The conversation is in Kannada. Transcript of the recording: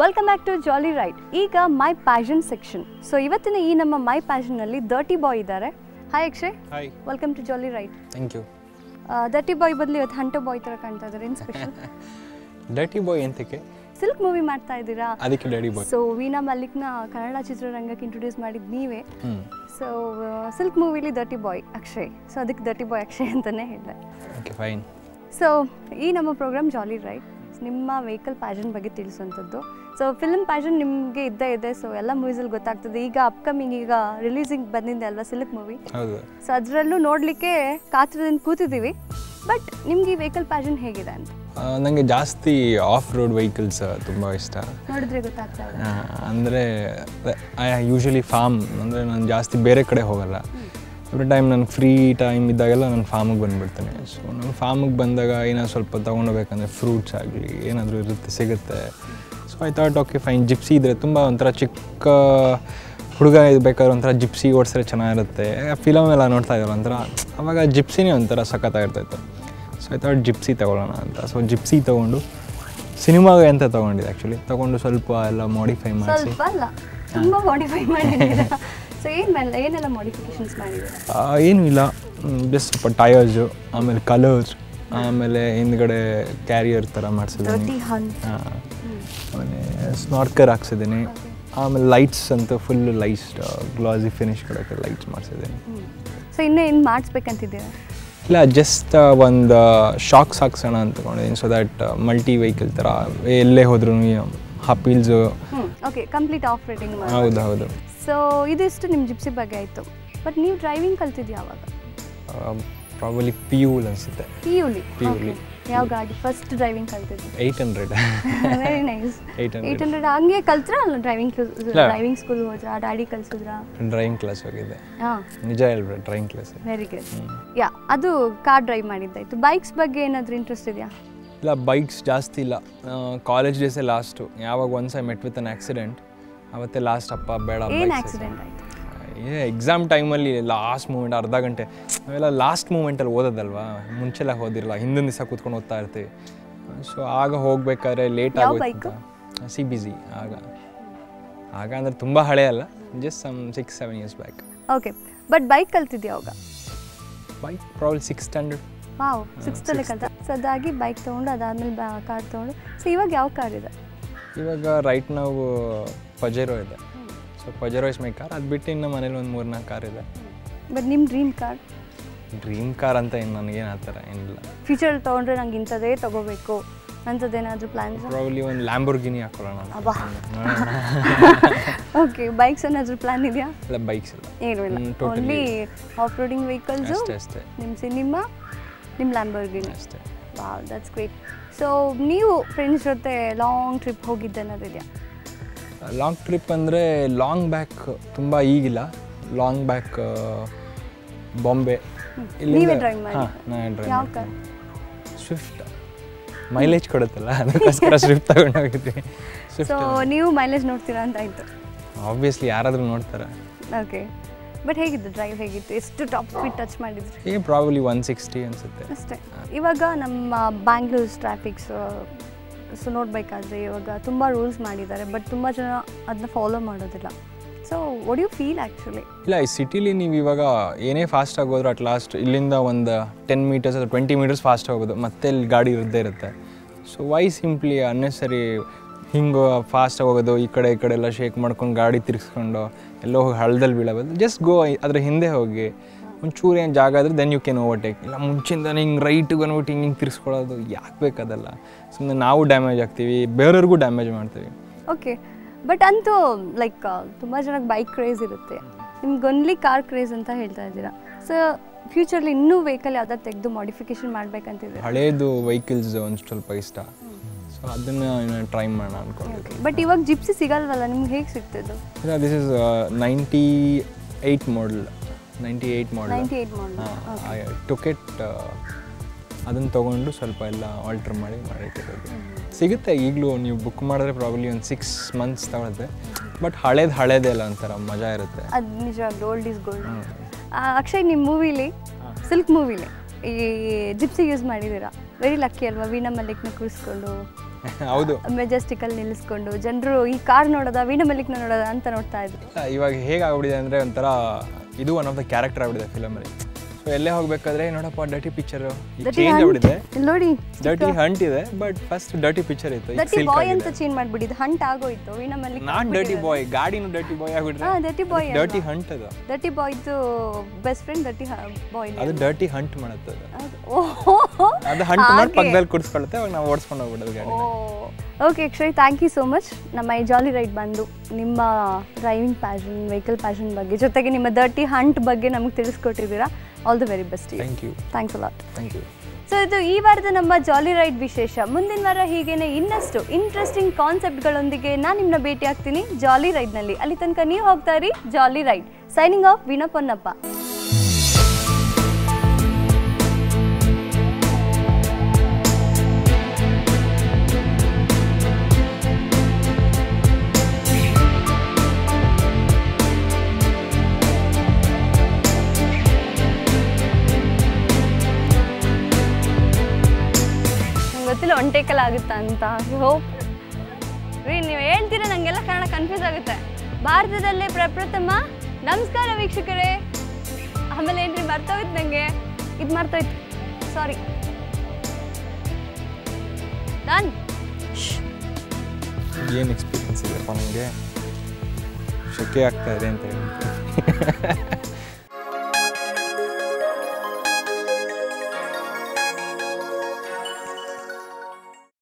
Welcome back to jolly ride. ಈಗ ಮೈ ಪ್ಯಾಷನ್ ಸೆಕ್ಷನ್. ಸೊ ಇವತ್ತಿನ ಈ ನಮ್ಮ ಮೈ ಪ್ಯಾಷನ್ನಲ್ಲಿ ಡರ್ಟಿ ಬಾಯ್ ಇದ್ದಾರೆ. Hi Akshay. Hi. Welcome to jolly ride. Thank you. Dirty boy ಬದಲು ಇವತ್ತು ಹಂಟರ್ ಬಾಯ್ ಥರ ಕಾಣ್ತಾ ಇದ್ದಾರೆ. ಏನು ಸ್ಪೆಷಲ್? ಡರ್ಟಿ ಬಾಯ್ ಎಂತಕ್ಕೆ? ಸಿಲ್ಕ್ ಮೂವಿ ಮಾಡ್ತಾ ಇದ್ದೀರಾ, ಅದಕ್ಕೆ ಡರ್ಟಿ ಬಾಯ್. ಸೊ ವೀಣಾ ಮಲ್ಲಿಕ್ನ ಕನ್ನಡ ಚಿತ್ರರಂಗಕ್ಕೆ ಇಂಟ್ರೊಡ್ಯೂಸ್ ಮಾಡಿದ್ದು ನೀವೇ. ಸೊ ಸಿಲ್ಕ್ ಮೂವಿಲಿ ಡರ್ಟಿ ಬಾಯ್ ಅಕ್ಷಯ್, ಸೊ ಅದಕ್ಕೆ ಡರ್ಟಿ ಬಾಯ್ ಅಕ್ಷಯ್ ಅಂತಲೇ ಹೇಳಿದೆ. Okay fine. ಸೊ ಈ ನಮ್ಮ ಪ್ರೋಗ್ರಾಮ್ ಜಾಲಿ ರೈಡ್ ನಿಮ್ಮ ವೆಹಿಕಲ್ ಪ್ಯಾಷನ್ ಬಗ್ಗೆ ತಿಳಿಸುವಂಥದ್ದು. ಸೊ ಫಿಲ್ಮ್ ಪ್ಯಾಷನ್ ನಿಮಗೆ ಇದ್ದೇ ಇದೆ. ಸೊ ಎಲ್ಲ ಮೂವೀಸಲ್ಲಿ ಗೊತ್ತಾಗ್ತದೆ. ಈಗ ಅಪ್ಕಮಿಂಗ್ ಈಗ ರಿಲೀಸಿಂಗ್ ಬಂದಿದೆ ಅಲ್ವಾ ಸಿಲ್ಕ್ ಮೂವಿ. ಹೌದು. ಸೊ ಅದರಲ್ಲೂ ನೋಡಲಿಕ್ಕೆ ಕಾತ್ರದಿಂದ ಕೂತಿದ್ದೀವಿ. ಬಟ್ ನಿಮ್ಗೆ ಈ ವೆಹಿಕಲ್ ಪ್ಯಾಷನ್ ಹೇಗಿದೆ ಅಂತ? ನನಗೆ ಜಾಸ್ತಿ ಆಫ್ ರೋಡ್ ವೆಹಿಕಲ್ಸ್ ತುಂಬ ಇಷ್ಟ. ನೋಡಿದ್ರೆ ಗೊತ್ತಾಗ್ತಾ ಇದೆ. ಅಂದರೆ ಐ ಯೂಶಲಿ ಫಾರ್ಮ್, ಅಂದರೆ ನಾನು ಜಾಸ್ತಿ ಬೇರೆ ಕಡೆ ಹೋಗಲ್ಲ. ಎವ್ರಿ ಟೈಮ್ ನನಗೆ ಫ್ರೀ ಟೈಮ್ ಇದ್ದಾಗೆಲ್ಲ ನಾನು ಫಾರ್ಮಿಗೆ ಬಂದುಬಿಡ್ತೇನೆ. ಸೊ ನಾನು ಫಾರ್ಮಿಗೆ ಬಂದಾಗ ಏನಾದ್ರು ಸ್ವಲ್ಪ ತೊಗೊಂಡೋಗ್ಬೇಕಂದ್ರೆ ಫ್ರೂಟ್ಸ್ ಆಗಲಿ ಏನಾದರೂ ಇರುತ್ತೆ, ಸಿಗುತ್ತೆ. So I thought okay fine, gypsy ಇದ್ದರೆ ತುಂಬ ಒಂಥರ ಚಿಕ್ಕ ಹುಡುಗ ಬೇಕಾದ್ರೆ ಒಂಥರ ಜಿಪ್ಸಿ ಓಡಿಸಿದ್ರೆ ಚೆನ್ನಾಗಿರುತ್ತೆ. ಫಿಲಮ್ ಎಲ್ಲ ನೋಡ್ತಾ ಇದ್ದಾರೆ ಒಂಥರ, ಆವಾಗ ಜಿಪ್ಸಿನೇ ಒಂಥರ ಸಖತ್ತಾಗಿರ್ತಾಯಿತ್ತು. ಸೊ ಐ ಥಾಟ್ ಜಿಪ್ಸಿ ತೊಗೊಳ್ಳೋಣ ಅಂತ. ಸೊ ಜಿಪ್ಸಿ ತೊಗೊಂಡು ಸಿನಿಮಾಗೆ ಅಂತ ತೊಗೊಂಡಿದ್ದೆ. ಆ್ಯಕ್ಚುಲಿ ತೊಗೊಂಡು ಸ್ವಲ್ಪ ಎಲ್ಲ ಮಾಡಿಫೈ ಮಾಡಿಸಿ, ಸ್ವಲ್ಪ ಅಲ್ಲ ತುಂಬ ಮಾಡಿಫೈ ಮಾಡಿದ್ದೀರಾ. ಸೊ ಏನೆಲ್ಲ ಮಾಡಿಫಿಕೇಶನ್ಸ್ ಮಾಡಿದ್ದೀರಾ? ಏನೂ ಇಲ್ಲ, ಜಸ್ಟ್ ಸ್ವಲ್ಪ ಟಯರ್ಸು, ಆಮೇಲೆ ಕಲರ್ಸ್, ಆಮೇಲೆ ಹಿಂದ್ಗಡೆ ಕ್ಯಾರಿಯರ್ ಥರ ಮಾಡಿಸಿದ್ದೀನಿ. ಆಮೇಲೆ ಸ್ನಾರ್ಕರ್ ಹಾಕ್ಸಿದ್ದೀನಿ. ಆಮೇಲೆ ಲೈಟ್ಸ್ ಅಂತೂ ಫುಲ್ ಲೈಟ್ಸ್ ಗ್ಲಾಸಿ ಫಿನಿಶ್ ಕೊಡೋಕ್ಕೆ ಲೈಟ್ಸ್ ಮಾಡಿಸಿದ್ದೀನಿ. ಸೊ ಇನ್ನೂ ಏನು ಮಾಡಿಸ್ಬೇಕಂತಿದ್ದೀರಾ? ಇಲ್ಲ, ಜಸ್ಟ್ ಒಂದು ಶಾಕ್ಸ್ ಹಾಕ್ಸೋಣ ಅಂತ ತೊಗೊಂಡಿದ್ದೀನಿ. ಸೊ ದ್ಯಾಟ್ ಮಲ್ಟಿ ವೆಹಿಕಲ್ ಥರ ಎಲ್ಲೇ ಹೋದ್ರೂ ಹಪ್ಪೀಲ್ಸು. Okay, complete off roading. ಹೌದು ಹೌದು. ಸೊ ಇದಿಷ್ಟು ನಿಮ್ಮ ಜಿಪ್ಸಿ ಬಗ್ಗೆ ಆಯಿತು. ಬಟ್ ನೀವು ಡ್ರೈವಿಂಗ್ ಕಲ್ತಿದ್ದು ಯಾವಾಗ? ಪ್ರಾಬಲಿ ಪಿ ಯು ಅನಿಸುತ್ತೆ. ಪಿ ಯುಲಿ. ಯಾವ ಗಾಡಿ ಫಸ್ಟ್ ಡ್ರೈವಿಂಗ್ ಕಲ್ತಿದ್ದು? 800. Very nice. 800 ಹಂಗೆ ಕಲ್ತ್ರ ಅಲ್ಲ ಡ್ರೈವಿಂಗ್ ಸ್ಕೂಲ್ ಹೋದ್ರಾ? ಡ್ಯಾಡಿ ಕಲ್ಸಿದ್ರಾ? ಡ್ರೈವಿಂಗ್ ಕ್ಲಾಸ್ ಹೋಗಿದ್ದೆ. ಹಾಂ, ನಿಜ ಹೇಳ್ಬಿಟ್ಟು driving class. Very good. Yeah, ಅದು ಕಾರ್ ಡ್ರೈವ್ ಮಾಡಿದ್ದಾಯಿತು. ಬೈಕ್ಸ್ ಬಗ್ಗೆ ಏನಾದರೂ ಇಂಟ್ರೆಸ್ಟ್ ಇದೆಯಾ? ಇಲ್ಲ, ಬೈಕ್ಸ್ ಜಾಸ್ತಿ ಇಲ್ಲ. ಕಾಲೇಜ್ ಡೇಸೇ ಲಾಸ್ಟು. ಯಾವಾಗ once I met with an accident, ಅವತ್ತೇ ಲಾಸ್ಟ್. ಅಪ್ಪ ಬೇಡ. ಏನು ಆಕ್ಸಿಡೆಂಟ್ ಆಯಿತು? ಎಕ್ಸಾಮ್ ಟೈಮಲ್ಲಿ ಲಾಸ್ಟ್ ಮೂಮೆಂಟ್, ಅರ್ಧ ಗಂಟೆ ಅವೆಲ್ಲ ಲಾಸ್ಟ್ ಮೂಮೆಂಟಲ್ಲಿ ಓದೋದಲ್ವಾ, ಮುಂಚೆಲ್ಲ ಓದಿರಲ್ಲ, ಹಿಂದಿನ ದಿವಸ ಕೂತ್ಕೊಂಡು ಓದ್ತಾ ಇರ್ತೀವಿ. ಸೊ ಆಗ ಹೋಗ್ಬೇಕಾದ್ರೆ ಲೇಟ್ ಆಗೋಯ್ತು. CBZ. ಆಗ ಅಂದರೆ ತುಂಬ ಹಳೆ ಅಲ್ಲ, just some 6-7 years back. Okay, but bike ಕಲ್ತಿದ್ಯಾ ಅವಾಗ? Bike probably 6th standard. Wow, 6th ಕಲ್ತ. ಸೊ ಅದಾಗಿ ಬೈಕ್ ತೊಗೊಂಡು ಅದಾದಮೇಲೆ ಕಾರ್ ತೊಗೊಂಡು. ಸೊ ಇವಾಗ ಯಾವ ಕಾರ್ ಇದೆ? ಇವಾಗ ರೈಟ್ ನಾವು ಪಜೆರೋ ಇದೆ. So Pajero is my car. ಅದು ಬಿಟ್ಟು ಇನ್ನು ಮನೇಲಿ ಒಂದು 3-4 ಕಾರ್ ಇದೆ. ಬಟ್ ನಿಮ್ಮ ಡ್ರೀಮ್ ಕಾರ್? ಡ್ರೀಮ್ ಕಾರ್ ಅಂತ ಏನು ನನಗೇನು ಆ ಥರ ಏನಿಲ್ಲ. ಫ್ಯೂಚರಲ್ಲಿ ತೊಗೊಂಡ್ರೆ ನಂಗೆ ಇಂಥದ್ದೇ ತೊಗೋಬೇಕು ಅಂಥದ್ದೇನಾದರೂ ಪ್ಲ್ಯಾನ್ಸ್? ಪ್ರಾಬ್ಲಿ ಒಂದು ಲ್ಯಾಂಬೋರ್ಗಿನಿ ಹಾಕೊಳ್ಳೋಣ. ಅಬ್ಬಾ. ಓಕೆ, ಬೈಕ್ಸ್ ಏನಾದರೂ ಪ್ಲ್ಯಾನ್ ಇದೆಯಾ? ಇಲ್ಲ, ಬೈಕ್ಸ್ ಇಲ್ಲ, ಏನೂ ಇಲ್ಲ. ಓನ್ಲಿ ಆಫ್ ರೋಡಿಂಗ್ ವೆಹಿಕಲ್ಸು, ಅಷ್ಟೇ. ನಿಮ್ಮ ಸಿನಿಮಾ, ನಿಮ್ಮ ಲ್ಯಾಂಬೋರ್ಗಿನಿ ಅಷ್ಟೇ. Wow, that's great. ಸೊ ನೀವು ಫ್ರೆಂಡ್ಸ್ ಜೊತೆ ಲಾಂಗ್ ಟ್ರಿಪ್ ಹೋಗಿದ್ದೆ ಅನ್ನೋದಿದೆಯಾ? ಲಾಂಗ್ ಟ್ರಿಪ್ ಅಂದರೆ ಲಾಂಗ್ ಬ್ಯಾಕ್ ತುಂಬ ಈಗಿಲ್ಲ. Long back Bombay. ನೀವೇ ಡ್ರೈವ್ ಮಾಡಿ? ಹಾಂ, ನಾನು ಡ್ರೈವ್. ಯಾವ ಕಾರ್? ಸ್ವಿಫ್ಟ್. ಮೈಲೇಜ್ ಕೊಡುತ್ತಲ್ಲ, ಅದಕ್ಕೋಸ್ಕರ ಸ್ವಿಫ್ಟ್ ತಗೊಂಡೋಗಿದ್ವಿ. ಸೊ ನೀವು ಮೈಲೇಜ್ ನೋಡ್ತೀರಾ ಅಂತ ಆಯಿತು. ಆಬ್ವಿಯಸ್ಲಿ ಯಾರಾದರೂ ನೋಡ್ತಾರೆ. ಓಕೆ, ಬಟ್ ಹೇಗಿತ್ತು ಡ್ರೈವ್? ಹೇಗಿತ್ತು? ಎಷ್ಟು ಟಾಪ್ ಸ್ಪೀಡ್ ಟಚ್ ಮಾಡಿದ್ರಿ? ಪ್ರಾಬಲಿ 160 ಅನಿಸುತ್ತೆ ಅಷ್ಟೇ. ಇವಾಗ ನಮ್ಮ ಬ್ಯಾಂಗ್ಳೂರ್ ಟ್ರಾಫಿಕ್ಸ್ ಸೊ ನೋಡಬೇಕಾದ್ರೆ ಇವಾಗ ತುಂಬ ರೂಲ್ಸ್ ಮಾಡಿದ್ದಾರೆ, ಬಟ್ ತುಂಬ ಜನ ಅದನ್ನ ಫಾಲೋ ಮಾಡೋದಿಲ್ಲ. So what you feel actually? ಇಲ್ಲ, ಈ ಸಿಟಿಲಿ ನೀವು ಇವಾಗ ಏನೇ ಫಾಸ್ಟಾಗಿ ಹೋದ್ರು ಅಟ್ ಲಾಸ್ಟ್ ಇಲ್ಲಿಂದ ಒಂದು 10 meters ಅಥವಾ 20 meters ಫಾಸ್ಟ್ ಹೋಗೋದು, ಮತ್ತೆ ಇಲ್ಲಿ ಗಾಡಿ ಇದ್ದೇ ಇರುತ್ತೆ. ಸೊ ವೈ ಸಿಂಪ್ಲಿ ಅನ್ನೆಸರಿ ಹಿಂಗೆ ಫಾಸ್ಟಾಗಿ ಹೋಗೋದು, ಈ ಕಡೆ ಎಲ್ಲ ಶೇಕ್ ಮಾಡ್ಕೊಂಡು ಗಾಡಿ ತಿರ್ಗಿಸ್ಕೊಂಡು ಎಲ್ಲೋ ಹೋಗಿ ಹಳ್ಳದಲ್ಲಿ ಬೀಳೋದು. ಜಸ್ಟ್ ಗೋ, ಅದ್ರ ಹಿಂದೆ ಹೋಗಿ ಒಂಚೂರು ಏನು ಜಾಗ ಆದರೆ ದೆನ್ ಯು ಕ್ಯಾನ್ ಓವರ್ಟೇಕ್. ಇಲ್ಲ ಮುಂಚಿಂದ ಹಿಂಗೆ ರೈಟಿಗೆ ಬಂದ್ಬಿಟ್ಟು ಹಿಂಗೆ ತಿರ್ಸ್ಕೊಳ್ಳೋದು ಯಾಕೆ ಬೇಕದಲ್ಲ. ಸುಮ್ಮನೆ ನಾವು ಡ್ಯಾಮೇಜ್ ಆಗ್ತೀವಿ, ಬೇರೆಯವ್ರಿಗೂ ಡ್ಯಾಮೇಜ್ ಮಾಡ್ತೀವಿ. ಓಕೆ, ಬಟ್ ಅಂತೂ ಲೈಕ್ ತುಂಬ ಜನಕ್ಕೆ ಬೈಕ್ ಕ್ರೇಜ್ ಇರುತ್ತೆ, ನಿಮ್ಗೆ ಓನ್ಲಿ ಕಾರ್ ಕ್ರೇಜ್ ಅಂತ ಹೇಳ್ತಾ ಇದ್ದೀರಾ. ಸೊ ಫ್ಯೂಚರ್ಲಿ ಇನ್ನೂ ವೆಹಿಕಲ್ ಯಾವ್ದಾರು ತೆಗೆದು ಮಾಡಿಫಿಕೇಶನ್ ಮಾಡಬೇಕಂತಿದೆ? ಹಳೇದು ವೆಹಿಕಲ್ಸ್ ಒಂದು ಸ್ವಲ್ಪ ಇಷ್ಟ. ಸೊ ಅದನ್ನು ಟ್ರೈ ಮಾಡೋಣ ಅಂದ್ಕೊಂಡಿದ್ದೆ. ಬಟ್ ಇವಾಗ ಜಿಪ್ಸಿ ಸಿಗಲ್ವಲ್ಲ, ನಿಮ್ಗೆ ಹೇಗೆ ಸಿಗ್ತಿದ್ದು? ಇಲ್ಲ, this is 98 model. 98 model. I took it. ಅದನ್ನು ತೊಗೊಂಡು ಸ್ವಲ್ಪ ಎಲ್ಲ ಆಲ್ಟ್ರ್ ಮಾಡಿಟ್ಟಿರೋದು. ಸಿಗುತ್ತೆ ಈಗಲೂ. ನೀವು ಬುಕ್ ಮಾಡಿದ್ರೆ ಪ್ರಾಬ್ಲಿ ಒಂದು 6 months ತಗೊಳುತ್ತೆ. ಬಟ್ ಹಳೇದೇ ಅಲ್ಲ, ಒಂಥರ ಮಜಾ ಇರುತ್ತೆ. ಅದು ನಿಜ, ಗೋಲ್ಡ್ ಈಸ್ ಗೋಲ್ಡ್. ಅಕ್ಷಯ್, ನಿಮ್ಮ ಮೂವಿಲಿ ಸಿಲ್ಕ್ ಮೂವಿಲಿ ಈ ಜಿಪ್ಸಿ ಯೂಸ್ ಮಾಡಿದ್ದೀರಾ. ವೆರಿ ಲಕ್ಕಿ ಅಲ್ವಾ? ವೀಣಾ ಮಲ್ಲಿಕ್ನ ಕೂರಿಸ್ಕೊಂಡು ಹೌದು. ಮೆಜೆಸ್ಟಿಕಲ್ಲಿ ನಿಲ್ಲಿಸ್ಕೊಂಡು ಜನರು ಈ ಕಾರ್ ನೋಡೋದ ವೀಣಾ ಮಲ್ಲಿಕ್ನ ನೋಡೋದ ಅಂತ ನೋಡ್ತಾ ಇದ್ರು. ಇವಾಗ ಹೇಗಾಗ್ಬಿಟ್ಟಿದೆ ಅಂದರೆ ಒಂಥರ ಇದು ಒನ್ ಆಫ್ ದ ಕ್ಯಾರೆಕ್ಟರ್ ಆಗ್ಬಿಟ್ಟಿದೆ ಫಿಲಮಲ್ಲಿ. ಸೊ ಎಲ್ಲೇ ಹೋಗ್ಬೇಕಾದ್ರೆ ನೋಡಪ್ಪ ಡರ್ಟಿ ಪಿಕ್ಚರು ಚೇಂಜ್ ಆಗ್ಬಿಟ್ಟಿದೆ. ನೋಡಿ ಡರ್ಟಿ ಹಂಟ್ ಇದೆ, ಬಟ್ ಫಸ್ಟ್ ಡರ್ಟಿ ಪಿಕ್ಚರ್ ಇತ್ತು. ಡರ್ಟಿ ಬಾಯ್ ಅಂತ ಚೇಂಜ್ ಮಾಡ್ಬಿಟ್ಟಿದ್ದು, ಹಂಟ್ ಆಗೋಯ್ತು. Veena Mallik not dirty boy, ಗಾಡಿನೂ ಡರ್ಟಿ ಬಾಯ್ ಆಗ್ಬಿಟ್ರೆ ಡರ್ಟಿ ಬಾಯ್, ಡರ್ಟಿ ಹಂಟ್ ಅದು. ಡರ್ಟಿ ಬಾಯ್ದು ಬೆಸ್ಟ್ ಫ್ರೆಂಡ್ ಡರ್ಟಿ ಬಾಯ್. ಅದು ಡರ್ಟಿ ಹಂಟ್ ಮಾಡುತ್ತೆ. ಅದು ಹಂಟ್ ಮಾಡಿ ಪಕ್ಕದಲ್ಲಿ ಕುಡಿಸ್ಕೊಳುತ್ತೆ, ಅವಾಗ ನಾವು ಓಡಿಸ್ಕೊಂಡು ಹೋಗ್ಬಿಡೋದು ಗಾಡಿ. Okay Akshay, thank you so much ನಮ್ಮ ಈ ಜಾಲಿ ರೈಡ್ ಬಂದು ನಿಮ್ಮ ಡ್ರೈವಿಂಗ್ ಪ್ಯಾಷನ್, ವೆಹಿಕಲ್ ಪ್ಯಾಷನ್ ಬಗ್ಗೆ ಜೊತೆಗೆ ನಿಮ್ಮ ಡರ್ಟಿ ಹಂಟ್ ಬಗ್ಗೆ ನಮಗೆ ತಿಳಿಸ್ಕೊಟ್ಟಿದ್ದೀರಾ. All the very best. Thank you. Thanks a lot. Thank you. So ಇದು ಈ ವಾರದ ನಮ್ಮ ಜಾಲಿ ರೈಡ್ ವಿಶೇಷ. ಮುಂದಿನ ವಾರ ಹೀಗೇನೆ ಇನ್ನಷ್ಟು ಇಂಟ್ರೆಸ್ಟಿಂಗ್ ಕಾನ್ಸೆಪ್ಟ್ಗಳೊಂದಿಗೆ ನಾನು ನಿಮ್ಮನ್ನ ಭೇಟಿ ಆಗ್ತೀನಿ ಜಾಲಿ ರೈಡ್ನಲ್ಲಿ. ಅಲ್ಲಿ ತನಕ ನೀವು ಹೋಗ್ತಾ ಇರಿ jolly ride. Signing off, Veena Ponnappa. ಗೊತ್ತಿಲ್ಲ ಒನ್ ಟೇಕಲ್ಲಿ ಆಗುತ್ತಾ ಅಂತ. ಹೋಪ್ ರೀ, ನೀವು ಹೇಳ್ತೀರ ನನಗೆಲ್ಲ ಕನ್ನಡ ಕನ್ಫ್ಯೂಸ್ ಆಗುತ್ತೆ. ಭಾರತದಲ್ಲೇ ಪ್ರಪ್ರಥಮ. ನಮಸ್ಕಾರ ವೀಕ್ಷಕರೇ. ಆಮೇಲೆ ಏನ್ರಿ ಮರ್ತೋಯ್ತು, ನನಗೆ ಇದು ಮರ್ತೋಯ್ತು, ಸಾರಿ. ಡನ್. ಏನು ಎಕ್ಸ್ಪೀರಿಯನ್ಸ್ ಇದೆಪ್ಪ ನನಗೆ, ಶೆಕೆ ಆಗ್ತಾ ಇದೆ ಅಂತ ಹೇಳಿ